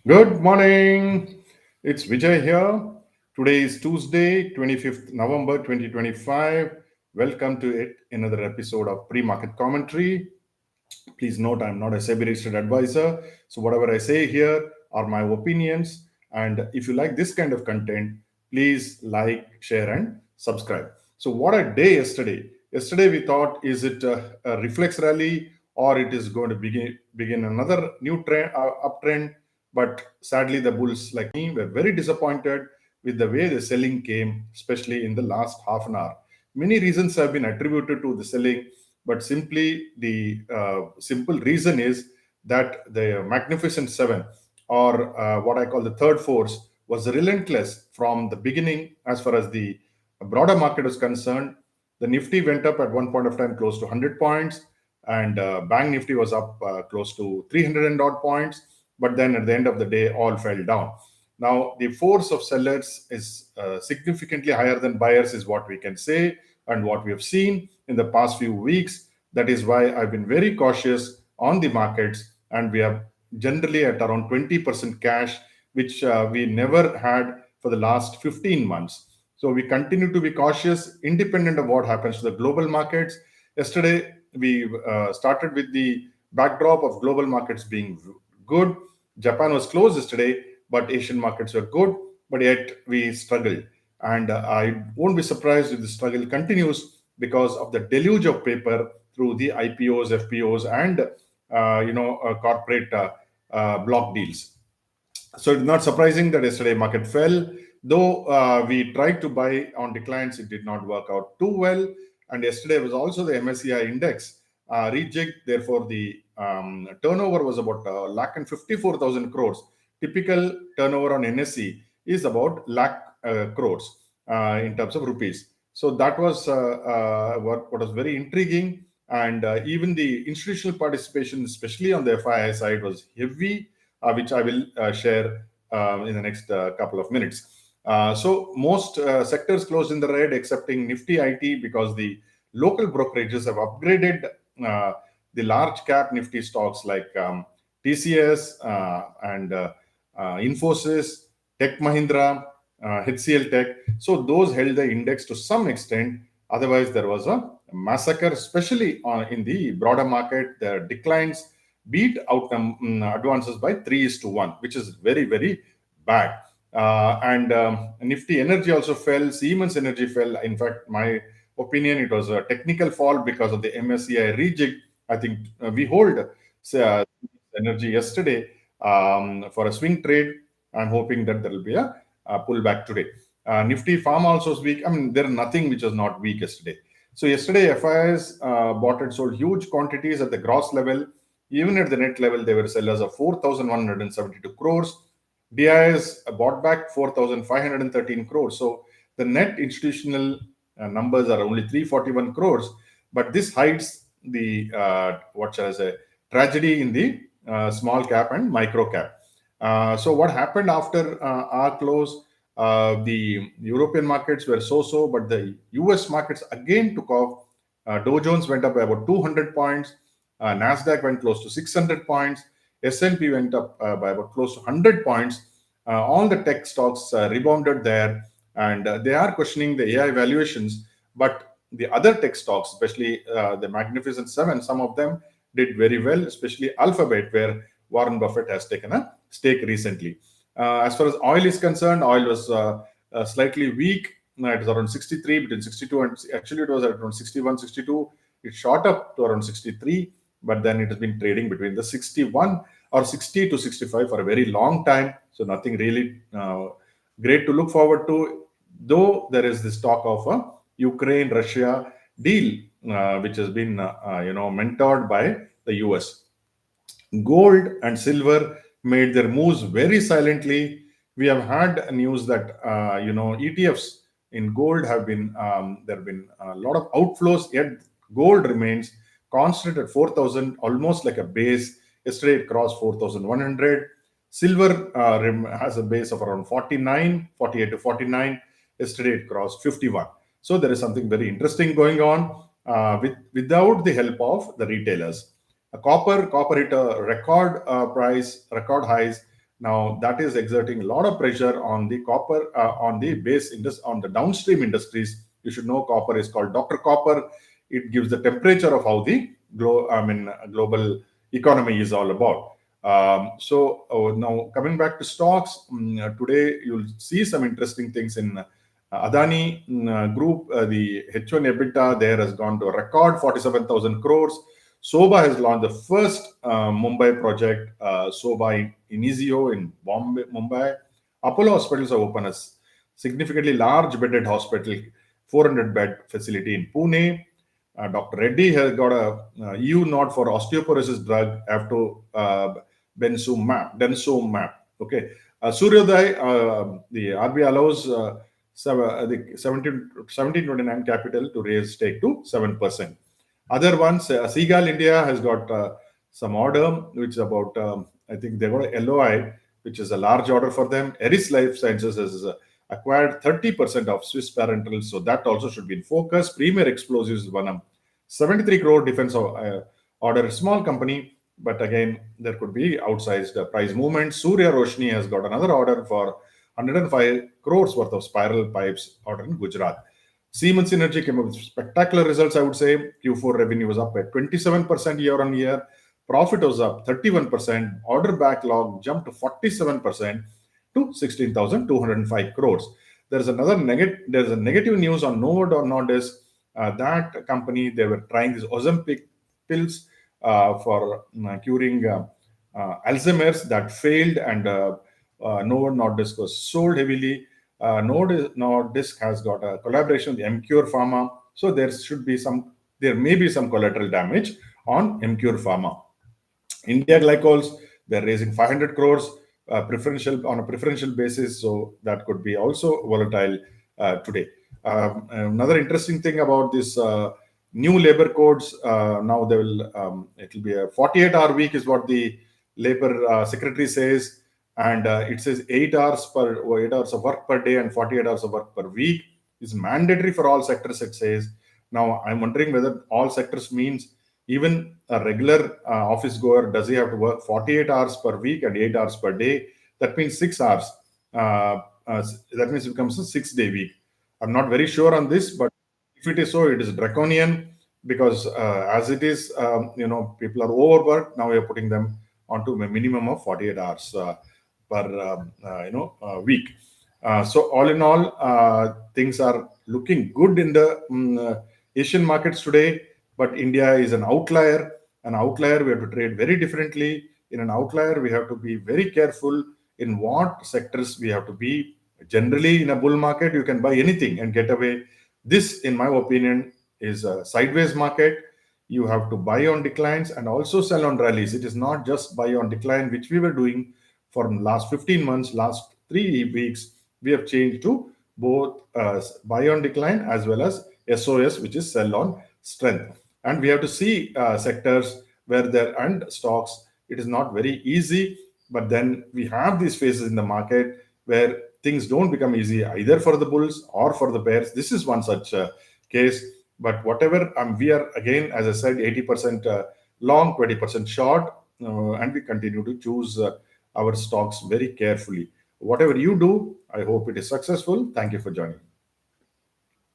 Good morning. It's Vijay here. Today is Tuesday, 25th November 2025. Welcome to it, another episode of Pre-Market Commentary. Please note I'm not a SEBI registered advisor, so whatever I say here are my opinions. And if you like this kind of content, please like, share, and subscribe. So, what a day yesterday! Yesterday we thought, is it a reflex rally or it is going to begin another new trend, uptrend? But sadly, the bulls like me were very disappointed with the way the selling came, especially in the last half an hour. Many reasons have been attributed to the selling, but simply the simple reason is that the Magnificent Seven, or what I call the third force, was relentless from the beginning as far as the broader market is concerned. The Nifty went up at one point of time close to 100 points, and Bank Nifty was up close to 300 and odd points. But then at the end of the day, all fell down. Now, the force of sellers is significantly higher than buyers, is what we can say, and what we have seen in the past few weeks. That is why I've been very cautious on the markets, and we are generally at around 20% cash, which we never had for the last 15 months. So we continue to be cautious, independent of what happens to the global markets. Yesterday, we started with the backdrop of global markets being good. Japan was closed yesterday, but Asian markets were good, but yet we struggled. And I won't be surprised if the struggle continues because of the deluge of paper through the IPOs, FPOs, and corporate block deals. So it's not surprising that yesterday market fell. Though we tried to buy on declines, it did not work out too well. And yesterday was also the MSCI index rejigged. Therefore, the turnover was about lakh and 54,000 crores. Typical turnover on NSE is about lakh crores in terms of rupees. So that was what was very intriguing. And even the institutional participation, especially on the FII side, was heavy, which I will share in the next couple of minutes. So most sectors closed in the red, excepting Nifty IT, because the local brokerages have upgraded the large cap Nifty stocks like TCS and Infosys, Tech Mahindra, HCL Tech. So those held the index to some extent. Otherwise, there was a massacre, especially in the broader market. The declines beat out advances by 3:1, which is very, very bad. And Nifty Energy also fell. Siemens Energy fell. In fact, my opinion, it was a technical fall because of the MSCI rejig. I think we hold energy yesterday for a swing trade. I'm hoping that there will be a pullback today. Nifty Farm also was weak. I mean, there is nothing which was not weak yesterday. So yesterday, FIs bought and sold huge quantities at the gross level. Even at the net level, they were sellers of 4,172 crores. DIs bought back 4,513 crores. So the net institutional numbers are only 341 crores. But this hides the, what shall I say, tragedy in the small cap and micro cap. So what happened after our close? The European markets were so-so, but the US markets again took off. Dow Jones went up by about 200 points. Nasdaq went close to 600 points. S&P went up by about close to 100 points. All the tech stocks rebounded there, and they are questioning the AI valuations. But the other tech stocks, especially the Magnificent Seven, some of them did very well, especially Alphabet, where Warren Buffett has taken a stake recently. As far as oil is concerned, oil was slightly weak. It was around 63, between 62 and actually it was at around 61, 62. It shot up to around 63, but then it has been trading between the 61 or 60 to 65 for a very long time. So nothing really great to look forward to, though there is this talk of a Ukraine-Russia deal, which has been mentored by the US. Gold and silver made their moves very silently. We have had news that ETFs in gold have been there have been a lot of outflows. Yet gold remains constant at 4,000, almost like a base. Yesterday it crossed 4,100. Silver has a base of around 49, 48 to 49. Yesterday it crossed 51. So there is something very interesting going on without the help of the retailers. Copper hit a record price, record highs, Now that is exerting a lot of pressure on the copper, on the on the downstream industries. You should know copper is called Dr. Copper. It gives the temperature of how the global economy is all about. Now coming back to stocks, today you'll see some interesting things in Adani Group. The H1 EBITDA there has gone to a record 47,000 crores. Soba has launched the first Mumbai project, Soba Inizio in Bombay, Mumbai. Apollo Hospitals have opened a significantly large bedded hospital, 400 bed facility in Pune. Dr. Reddy has got a EU nod for osteoporosis drug after Densomap. Okay. Suryodaya, the RBI allows the 1729 capital to raise stake to 7%. Other ones, Seagal India has got some order, which is about, I think they got a LOI, which is a large order for them. Eris Life Sciences has acquired 30% of Swiss Parenterals, so that also should be in focus. Premier Explosives won a 73 crore defense order, small company, but again, there could be outsized price movement. Surya Roshni has got another order for 105 crores worth of spiral pipes order in Gujarat. Siemens Energy came up with spectacular results, I would say. Q4 revenue was up by 27% year on year. Profit was up 31%. Order backlog jumped to 47% to 16,205 crores. There's a negative news on Novo Nordisk. That company, they were trying these Ozempic pills for curing Alzheimer's that failed, and Novo Nordisk was sold heavily. Nordisk has got a collaboration with MCure Pharma, so there may be some collateral damage on MCure Pharma. India Glycols, they're raising 500 crores on a preferential basis, so that could be also volatile today. Another interesting thing about this new labor codes, now it'll be a 48-hour week is what the labor secretary says, and it says 8 hours of work per day and 48 hours of work per week is mandatory for all sectors, it says. Now I'm wondering whether all sectors means even a regular office goer, does he have to work 48 hours per week and 8 hours per day? That means 6 hours. That means it becomes a 6-day week. I'm not very sure on this, but if it is so, it is draconian, because as it is, people are overworked. Now we are putting them onto a minimum of 48 hours per week. So all in all, things are looking good in the Asian markets today, but India is an outlier. An outlier, we have to trade very differently. In an outlier, we have to be very careful in what sectors we have to be. Generally, in a bull market, you can buy anything and get away. This, in my opinion, is a sideways market. You have to buy on declines and also sell on rallies. It is not just buy on decline, which we were doing for last 15 months, last 3 weeks. We have changed to both buy on decline as well as SOS, which is sell on strength. And we have to see sectors and stocks. It is not very easy, but then we have these phases in the market where things don't become easy either for the bulls or for the bears. This is one such case. But whatever, we are again, as I said, 80% long, 20% short, and we continue to choose our stocks very carefully. Whatever you do, I hope it is successful. Thank you for joining.